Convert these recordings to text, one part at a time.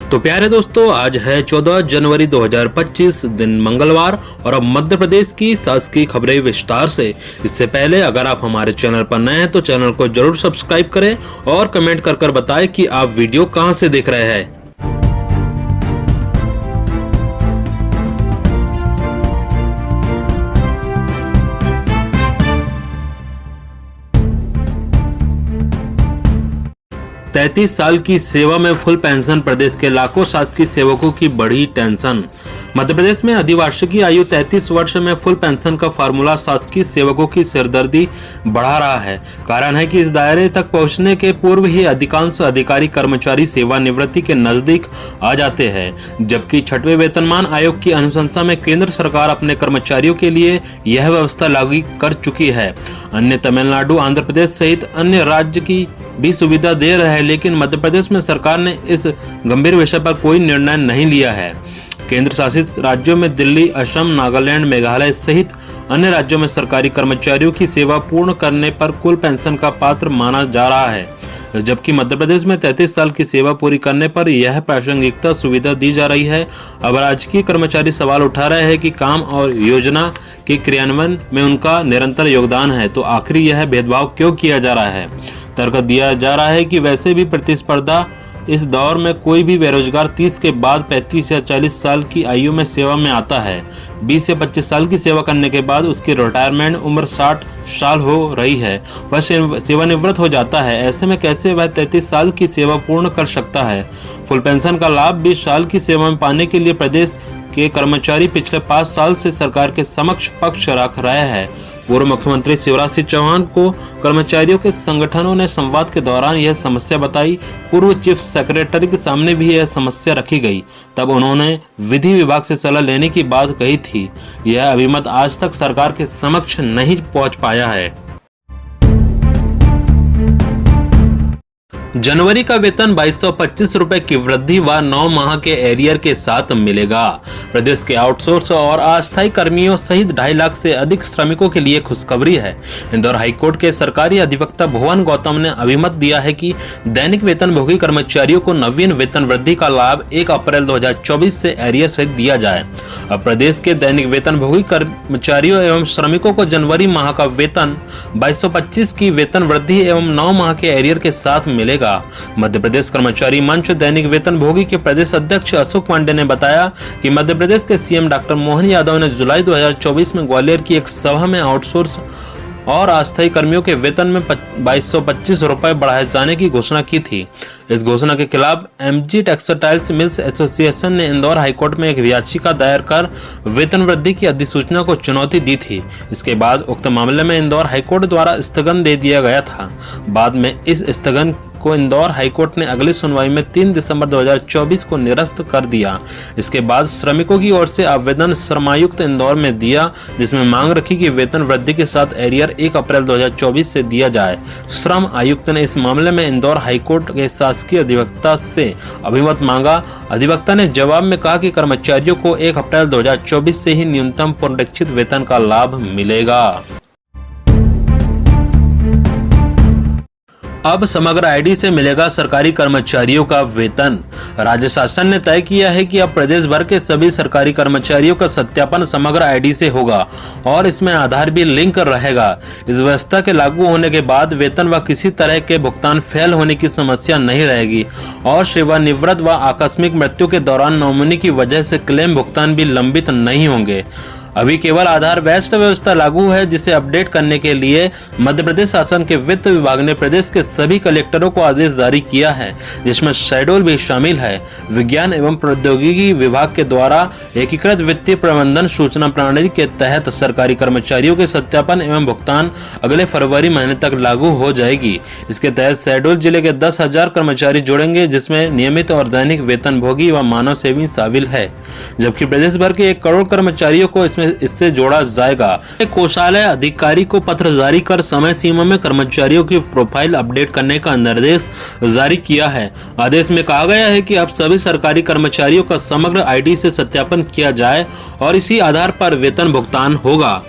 तो प्यारे दोस्तों, आज है 14 जनवरी 2025 दिन मंगलवार और अब मध्य प्रदेश की शासकीय खबरें विस्तार से। इससे पहले अगर आप हमारे चैनल पर नए हैं तो चैनल को जरूर सब्सक्राइब करें और कमेंट कर बताएं कि आप वीडियो कहां से देख रहे हैं। 33 साल की सेवा में फुल पेंशन, प्रदेश के लाखों शासकीय सेवकों की बड़ी टेंशन। मध्य प्रदेश में अधिवार्षिकी आयु 33 वर्ष में फुल पेंशन का फार्मूला शासकीय सेवकों की सिरदर्दी बढ़ा रहा है। कारण है कि इस दायरे तक पहुंचने के पूर्व ही अधिकांश अधिकारी कर्मचारी सेवानिवृत्ति के नजदीक आ जाते हैं, जबकि 6वें वेतनमान आयोग की अनुशंसा में केंद्र सरकार अपने कर्मचारियों के लिए यह व्यवस्था लागू कर चुकी है। अन्य तमिलनाडु, आंध्र प्रदेश सहित अन्य राज्य की भी सुविधा दे रहे हैं, लेकिन मध्य प्रदेश में सरकार ने इस गंभीर विषय पर कोई निर्णय नहीं लिया है। केंद्र शासित राज्यों में दिल्ली, असम, नागालैंड, मेघालय सहित अन्य राज्यों में सरकारी कर्मचारियों की सेवा पूर्ण करने पर कुल पेंशन का पात्र माना जा रहा है, जबकि मध्य प्रदेश में 33 साल की सेवा पूरी करने पर यह प्रासंगिकता सुविधा दी जा रही है। अब राजकीय कर्मचारी सवाल उठा रहे हैं कि काम और योजना के क्रियान्वयन में उनका निरंतर योगदान है, तो आखिर यह भेदभाव क्यों किया जा रहा है। तर्क दिया जा रहा है कि वैसे भी प्रतिस्पर्धा इस दौर में कोई भी बेरोजगार 30 के बाद 35 या 40 साल की आयु में सेवा में आता है। 20 से 25 साल की सेवा करने के बाद उसकी रिटायरमेंट उम्र 60 साल हो रही है, वह सेवानिवृत्त हो जाता है। ऐसे में कैसे वह 33 साल की सेवा पूर्ण कर सकता है। फुल पेंशन का लाभ 20 साल की सेवा में पाने के लिए प्रदेश के कर्मचारी पिछले 5 साल से सरकार के समक्ष पक्ष रख रहे हैं। पूर्व मुख्यमंत्री शिवराज सिंह चौहान को कर्मचारियों के संगठनों ने संवाद के दौरान यह समस्या बताई। पूर्व चीफ सेक्रेटरी के सामने भी यह समस्या रखी गई, तब उन्होंने विधि विभाग से सलाह लेने की बात कही थी। यह अभिमत आज तक सरकार के समक्ष नहीं पहुंच पाया है। जनवरी का वेतन 2225 रुपए की वृद्धि व 9 माह के एरियर के साथ मिलेगा। प्रदेश के आउटसोर्स और अस्थायी कर्मियों सहित 2.5 लाख से अधिक श्रमिकों के लिए खुशखबरी है। इंदौर हाईकोर्ट के सरकारी अधिवक्ता भुवन गौतम ने अभिमत दिया है कि दैनिक वेतनभोगी कर्मचारियों को नवीन वेतन वृद्धि का लाभ 1 अप्रैल 2024 से एरियर सहित दिया जाए। अब प्रदेश के दैनिक वेतनभोगी कर्मचारियों एवं श्रमिकों को जनवरी माह का वेतन 2225 की वेतन वृद्धि एवं 9 माह के एरियर के साथ मिलेगा। मध्य प्रदेश कर्मचारी मंच दैनिक वेतनभोगी के प्रदेश अध्यक्ष अशोक पांडे ने बताया कि मध्य प्रदेश के सीएम डॉक्टर मोहन यादव ने जुलाई 2024 में ग्वालियर की एक सभा में आउटसोर्स और अस्थायी कर्मियों के वेतन में 2225 रुपए बढ़ाए जाने की घोषणा की थी। इस घोषणा के खिलाफ एमजी टेक्सटाइल्स मिल्स एसोसिएशन ने इंदौर हाईकोर्ट में एक याचिका दायर कर वेतन वृद्धि की अधिसूचना को चुनौती दी थी। इसके बाद उक्त मामले में इंदौर हाईकोर्ट द्वारा स्थगन दे दिया गया था। बाद में इस स्थगन को इंदौर हाईकोर्ट ने अगली सुनवाई में 3 दिसंबर 2024 को निरस्त कर दिया। इसके बाद श्रमिकों की ओर से आवेदन श्रमायुक्त इंदौर में दिया, जिसमें मांग रखी कि वेतन वृद्धि के साथ एरियर 1 अप्रैल 2024 से दिया जाए। श्रम आयुक्त ने इस मामले में इंदौर हाईकोर्ट के शासकीय अधिवक्ता से अभिमत मांगा। अधिवक्ता ने जवाब में कहा कि कर्मचारियों को 1 अप्रैल 2024 से ही न्यूनतम पुनरीक्षित वेतन का लाभ मिलेगा। अब समग्र आईडी से मिलेगा सरकारी कर्मचारियों का वेतन। राज्य शासन ने तय किया है कि अब प्रदेश भर के सभी सरकारी कर्मचारियों का सत्यापन समग्र आईडी से होगा और इसमें आधार भी लिंक रहेगा। इस व्यवस्था के लागू होने के बाद वेतन व किसी तरह के भुगतान फेल होने की समस्या नहीं रहेगी और सेवानिवृत्त व आकस्मिक मृत्यु के दौरान नॉमिनी की वजह से क्लेम भुगतान भी लंबित नहीं होंगे। अभी केवल आधार बेस्ड व्यवस्था लागू है, जिसे अपडेट करने के लिए मध्य प्रदेश शासन के वित्त विभाग ने प्रदेश के सभी कलेक्टरों को आदेश जारी किया है, जिसमें शेड्यूल भी शामिल है। विज्ञान एवं प्रौद्योगिकी विभाग के द्वारा एकीकृत वित्तीय प्रबंधन सूचना प्रणाली के तहत सरकारी कर्मचारियों के सत्यापन एवं भुगतान अगले फरवरी महीने तक लागू हो जाएगी। इसके तहत शेड्यूल जिले के 10,000 कर्मचारी जोड़ेंगे, जिसमें नियमित और दैनिक वेतनभोगी व मानव सेवी शामिल है, जबकि प्रदेश भर के 1 करोड़ कर्मचारियों को इससे जोड़ा जाएगा। कोषालय अधिकारी को पत्र जारी कर समय सीमा में कर्मचारियों की प्रोफाइल अपडेट करने का निर्देश जारी किया है। आदेश में कहा गया है कि अब सभी सरकारी कर्मचारियों का समग्र आईडी से सत्यापन किया जाए और इसी आधार पर वेतन भुगतान होगा।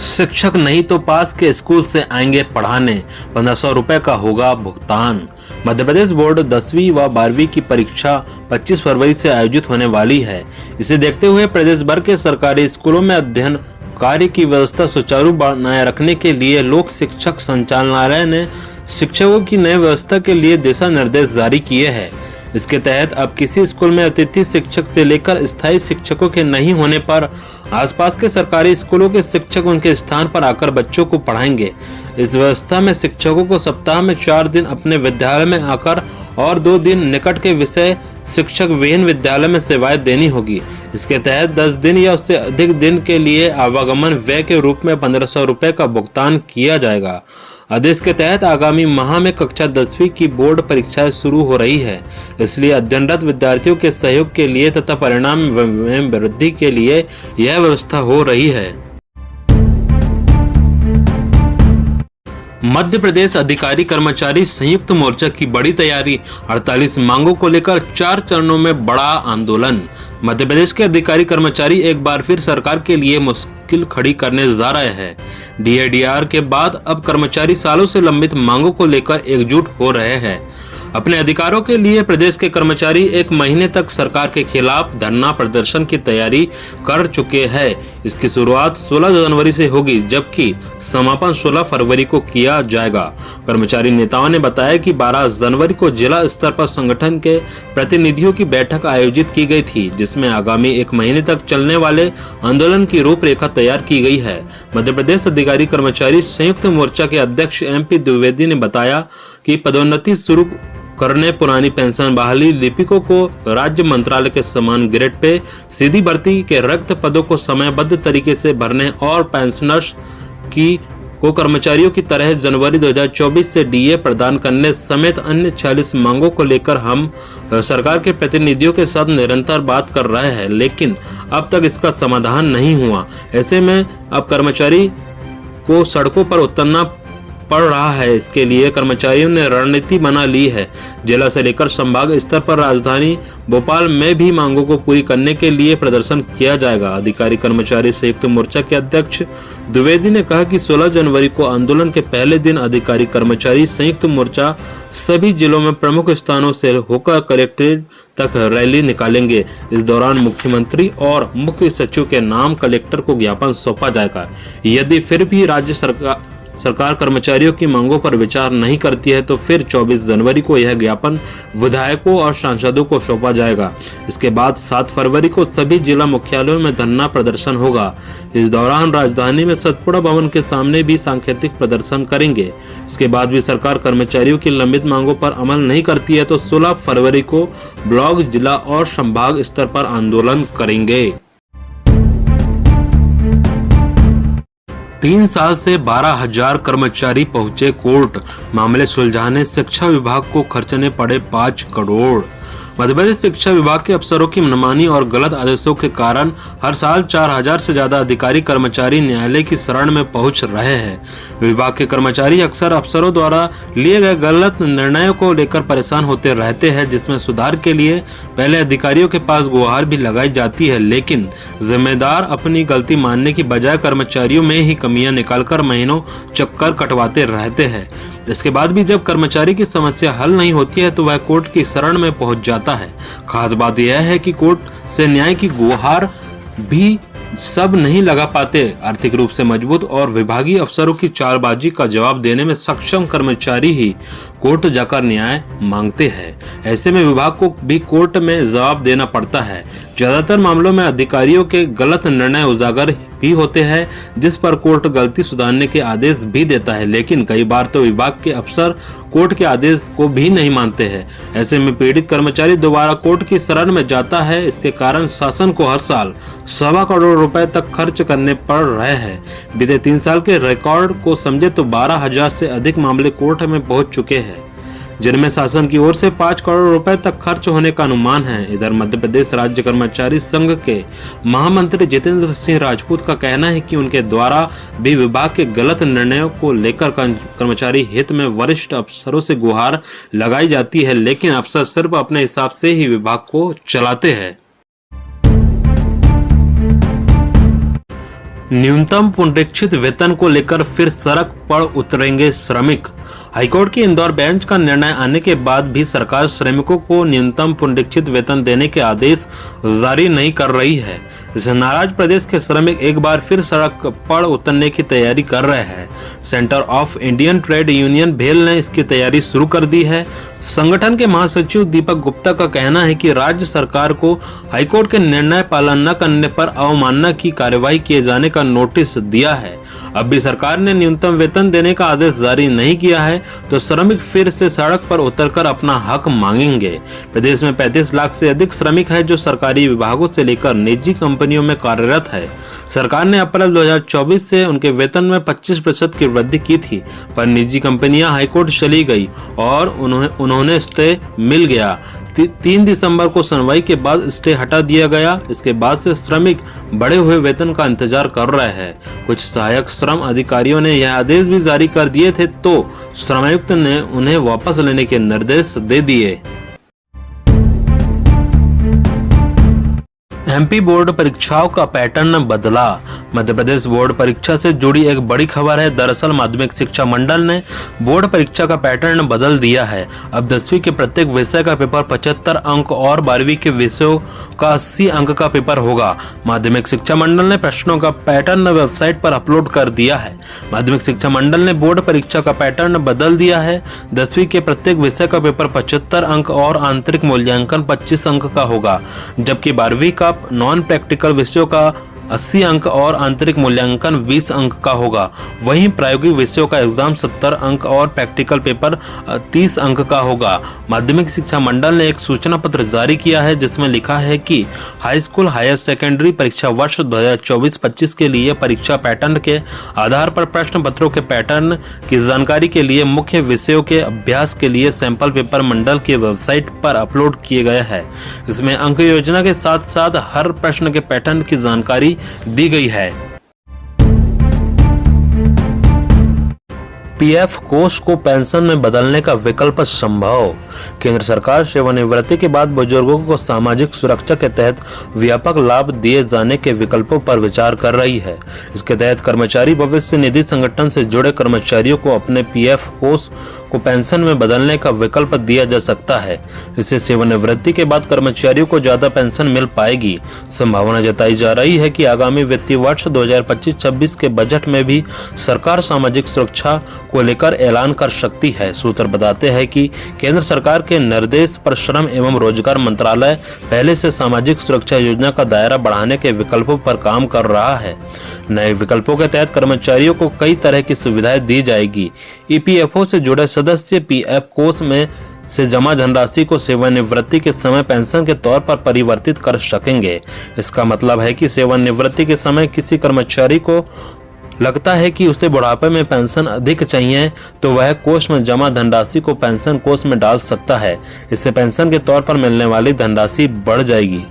शिक्षक नहीं तो पास के स्कूल से आएंगे पढ़ाने, 1500 रुपए का होगा भुगतान। मध्य प्रदेश बोर्ड 10वीं व 12वीं की परीक्षा 25 फरवरी से आयोजित होने वाली है। इसे देखते हुए प्रदेश भर के सरकारी स्कूलों में अध्ययन कार्य की व्यवस्था सुचारू बनाए रखने के लिए लोक शिक्षक संचालनालय ने शिक्षकों की नई व्यवस्था के लिए दिशा निर्देश जारी किए हैं। इसके तहत अब किसी स्कूल में अतिथि शिक्षक से लेकर स्थायी शिक्षकों के नहीं होने पर आसपास के सरकारी स्कूलों के शिक्षक उनके स्थान पर आकर बच्चों को पढ़ाएंगे। इस व्यवस्था में शिक्षकों को सप्ताह में 4 दिन अपने विद्यालय में आकर और 2 दिन निकट के विषय शिक्षक विहीन विद्यालय में सेवाएं देनी होगी। इसके तहत 10 दिन या उससे अधिक दिन के लिए आवागमन व्यय के रूप में 1500 रुपए का भुगतान किया जाएगा। आदेश के तहत आगामी माह में कक्षा 10वीं की बोर्ड परीक्षाएं शुरू हो रही है, इसलिए अध्ययनरत विद्यार्थियों के सहयोग के लिए तथा परिणाम में वृद्धि के लिए यह व्यवस्था हो रही है। मध्य प्रदेश अधिकारी कर्मचारी संयुक्त मोर्चा की बड़ी तैयारी, 48 मांगों को लेकर 4 चरणों में बड़ा आंदोलन। मध्य प्रदेश के अधिकारी कर्मचारी एक बार फिर सरकार के लिए मुश्किल खड़ी करने जा रहे हैं। डीएडीआर के बाद अब कर्मचारी सालों से लंबित मांगों को लेकर एकजुट हो रहे हैं। अपने अधिकारों के लिए प्रदेश के कर्मचारी 1 महीने तक सरकार के खिलाफ धरना प्रदर्शन की तैयारी कर चुके हैं। इसकी शुरुआत 16 जनवरी से होगी, जबकि समापन 16 फरवरी को किया जाएगा। कर्मचारी नेताओं ने बताया कि 12 जनवरी को जिला स्तर पर संगठन के प्रतिनिधियों की बैठक आयोजित की गई थी, जिसमें आगामी 1 महीने तक चलने वाले आंदोलन की रूपरेखा तैयार की गई है। मध्य प्रदेश अधिकारी कर्मचारी संयुक्त मोर्चा के अध्यक्ष MP द्विवेदी ने बताया कि पदोन्नति शुरू करने, पुरानी पेंशन बहाली, लिपिकों को राज्य मंत्रालय के समान ग्रेड पे सीधी भर्ती के रिक्त पदों को समयबद्ध तरीके से भरने और पेंशनर्स को कर्मचारियों की तरह जनवरी 2024 से डीए प्रदान करने समेत अन्य 46 मांगों को लेकर हम सरकार के प्रतिनिधियों के साथ निरंतर बात कर रहे हैं, लेकिन अब तक इसका समाधान नहीं हुआ। ऐसे में अब कर्मचारी को सड़कों पर उतरना पड़ रहा है। इसके लिए कर्मचारियों ने रणनीति बना ली है। जिला से लेकर संभाग स्तर पर राजधानी भोपाल में भी मांगों को पूरी करने के लिए प्रदर्शन किया जाएगा। अधिकारी कर्मचारी संयुक्त मोर्चा के अध्यक्ष द्विवेदी ने कहा कि 16 जनवरी को आंदोलन के पहले दिन अधिकारी कर्मचारी संयुक्त मोर्चा सभी जिलों में प्रमुख स्थानों से होकर कलेक्ट्रेट तक रैली निकालेंगे। इस दौरान मुख्यमंत्री और मुख्य सचिव के नाम कलेक्टर को ज्ञापन सौंपा जाएगा। यदि फिर भी राज्य सरकार कर्मचारियों की मांगों पर विचार नहीं करती है तो फिर 24 जनवरी को यह ज्ञापन विधायकों और सांसदों को सौंपा जाएगा। इसके बाद 7 फरवरी को सभी जिला मुख्यालयों में धरना प्रदर्शन होगा। इस दौरान राजधानी में सतपुड़ा भवन के सामने भी सांकेतिक प्रदर्शन करेंगे। इसके बाद भी सरकार कर्मचारियों की लंबित मांगों पर अमल नहीं करती है तो 16 फरवरी को ब्लॉक, जिला और संभाग स्तर पर आंदोलन करेंगे। 3 साल से 12,000 कर्मचारी पहुंचे कोर्ट, मामले सुलझाने शिक्षा विभाग को खर्चने पड़े 5 करोड़। मध्य प्रदेश शिक्षा विभाग के अफसरों की मनमानी और गलत आदेशों के कारण हर साल 4,000 से ज्यादा अधिकारी कर्मचारी न्यायालय की शरण में पहुंच रहे हैं। विभाग के कर्मचारी अक्सर अफसरों द्वारा लिए गए गलत निर्णयों को लेकर परेशान होते रहते हैं, जिसमें सुधार के लिए पहले अधिकारियों के पास गुहार भी लगाई जाती है, लेकिन जिम्मेदार अपनी गलती मानने की बजाय कर्मचारियों में ही कमियां निकालकर महीनों चक्कर कटवाते रहते हैं। इसके बाद भी जब कर्मचारी की समस्या हल नहीं होती है तो वह कोर्ट की शरण में पहुंच जाता है। खास बात यह है कि कोर्ट से न्याय की गुहार भी सब नहीं लगा पाते। आर्थिक रूप से मजबूत और विभागीय अफसरों की चालबाजी का जवाब देने में सक्षम कर्मचारी ही कोर्ट जाकर न्याय मांगते हैं। ऐसे में विभाग को भी कोर्ट में जवाब देना पड़ता है। ज्यादातर मामलों में अधिकारियों के गलत निर्णय उजागर भी होते हैं, जिस पर कोर्ट गलती सुधारने के आदेश भी देता है, लेकिन कई बार तो विभाग के अफसर कोर्ट के आदेश को भी नहीं मानते हैं। ऐसे में पीड़ित कर्मचारी दोबारा कोर्ट की शरण में जाता है। इसके कारण शासन को हर साल 1.25 करोड़ रुपए तक खर्च करने पड़ रहे हैं। बीते 3 साल के रिकॉर्ड को समझे तो 12,000 से अधिक मामले कोर्ट में पहुंच चुके हैं, जिनमें शासन की ओर से 5 करोड़ रुपए तक खर्च होने का अनुमान है। इधर मध्य प्रदेश राज्य कर्मचारी संघ के महामंत्री जितेंद्र सिंह राजपूत का कहना है कि उनके द्वारा भी विभाग के गलत निर्णयों को लेकर कर्मचारी हित में वरिष्ठ अफसरों से गुहार लगाई जाती है, लेकिन अफसर सिर्फ अपने हिसाब से ही विभाग को चलाते हैं। न्यूनतम पुनरीक्षित वेतन को लेकर फिर सड़क पर उतरेंगे श्रमिक। हाईकोर्ट की इंदौर बेंच का निर्णय आने के बाद भी सरकार श्रमिकों को न्यूनतम पुनरीक्षित वेतन देने के आदेश जारी नहीं कर रही है। इससे नाराज प्रदेश के श्रमिक एक बार फिर सड़क पर उतरने की तैयारी कर रहे हैं। Centre of Indian trade union भेल ने इसकी तैयारी शुरू कर दी है। संगठन के महासचिव दीपक गुप्ता का कहना है कि राज्य सरकार को हाईकोर्ट के निर्णय पालन न करने पर अवमानना की कार्रवाई किए जाने का नोटिस दिया है। अब भी सरकार ने न्यूनतम वेतन देने का आदेश जारी नहीं किया है तो श्रमिक फिर से सड़क पर उतरकर अपना हक मांगेंगे। प्रदेश में 35 लाख से अधिक श्रमिक है जो सरकारी विभागों से लेकर निजी कंपनियों में कार्यरत है। सरकार ने अप्रैल 2024 से उनके वेतन में 25% की वृद्धि की थी, पर निजी कंपनियां हाईकोर्ट चली गई और उन्होंने स्टे मिल गया। 3 दिसंबर को सुनवाई के बाद स्टे हटा दिया गया। इसके बाद से श्रमिक बढ़े हुए वेतन का इंतजार कर रहे हैं। कुछ सहायक श्रम अधिकारियों ने यह आदेश भी जारी कर दिए थे तो श्रमायुक्त ने उन्हें वापस लेने के निर्देश दे दिए। एमपी बोर्ड परीक्षाओं का पैटर्न बदला। मध्य प्रदेश बोर्ड परीक्षा से जुड़ी एक बड़ी खबर है। दरअसल माध्यमिक शिक्षा मंडल ने बोर्ड परीक्षा का पैटर्न बदल दिया है। अब 10वीं के प्रत्येक विषय का पेपर 75 अंक और 12वीं के विषयों का 80 अंक का पेपर होगा। माध्यमिक शिक्षा मंडल ने प्रश्नों का पैटर्न वेबसाइट पर अपलोड कर दिया है। माध्यमिक शिक्षा मंडल ने बोर्ड परीक्षा का पैटर्न बदल दिया है। 10वीं के प्रत्येक विषय का पेपर 75 अंक और आंतरिक मूल्यांकन 25 अंक का होगा, जबकि 12वीं का नॉन प्रैक्टिकल विषयों का 80 अंक और आंतरिक मूल्यांकन 20 अंक का होगा। वहीं प्रायोगिक विषयों का एग्जाम 70 अंक और प्रैक्टिकल पेपर 30 अंक का होगा। माध्यमिक शिक्षा मंडल ने एक सूचना पत्र जारी किया है जिसमें लिखा है कि हाई स्कूल हायर सेकेंडरी परीक्षा वर्ष 2024-25 के लिए परीक्षा पैटर्न के आधार पर प्रश्न पत्रों के पैटर्न की जानकारी के लिए मुख्य विषयों के अभ्यास के लिए सैंपल पेपर मंडल की वेबसाइट पर अपलोड किए गए हैं। इसमें अंक योजना के साथ साथ हर प्रश्न के पैटर्न की जानकारी दी गई है। पीएफ कोष को पेंशन में बदलने का विकल्प संभव। केंद्र सरकार सेवानिवृत्ति के बाद बुजुर्गों को सामाजिक सुरक्षा के तहत व्यापक लाभ दिए जाने के विकल्पों पर विचार कर रही है। इसके तहत कर्मचारी भविष्य निधि संगठन से जुड़े कर्मचारियों को अपने पीएफ कोष को पेंशन में बदलने का विकल्प दिया जा सकता है। इससे सेवानिवृत्ति के बाद कर्मचारियों को ज्यादा पेंशन मिल पाएगी। संभावना जताई जा रही है कि आगामी वित्तीय वर्ष 2025-26 के बजट में भी सरकार सामाजिक सुरक्षा को लेकर ऐलान कर सकती है। सूत्र बताते हैं कि केंद्र सरकार के निर्देश पर श्रम एवं रोजगार मंत्रालय पहले से सामाजिक सुरक्षा योजना का दायरा बढ़ाने के विकल्पों पर काम कर रहा है। नए विकल्पों के तहत कर्मचारियों को कई तरह की सुविधाएं दी जाएगी। ईपीएफओ से जुड़े सदस्य पीएफ कोष में से जमा धनराशि को सेवानिवृत्ति के समय पेंशन के तौर पर परिवर्तित कर सकेंगे। इसका मतलब है कि सेवानिवृत्ति के समय किसी कर्मचारी को लगता है कि उसे बुढ़ापे में पेंशन अधिक चाहिए तो वह कोष में जमा धनराशि को पेंशन कोष में डाल सकता है। इससे पेंशन के तौर पर मिलने वाली धनराशि बढ़ जाएगी।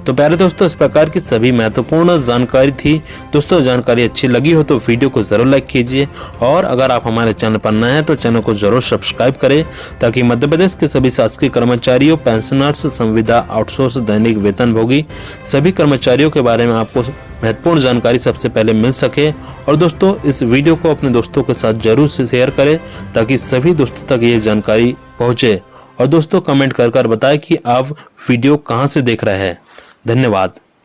तो प्यारे दोस्तों, इस प्रकार की सभी महत्वपूर्ण जानकारी थी। दोस्तों, जानकारी अच्छी लगी हो तो वीडियो को जरूर लाइक कीजिए और अगर आप हमारे चैनल पर नए हैं तो चैनल को जरूर सब्सक्राइब करें ताकि मध्य प्रदेश के सभी शासकीय कर्मचारियों, पेंशनर्स, संविदा, आउटसोर्स, दैनिक वेतनभोगी सभी कर्मचारियों के बारे में आपको महत्वपूर्ण जानकारी सबसे पहले मिल सके। और दोस्तों, इस वीडियो को अपने दोस्तों के साथ जरूर शेयर करें ताकि सभी दोस्तों तक ये जानकारी पहुंचे। और दोस्तों, कमेंट कर बताएं कि आप वीडियो कहां से देख रहे हैं। धन्यवाद।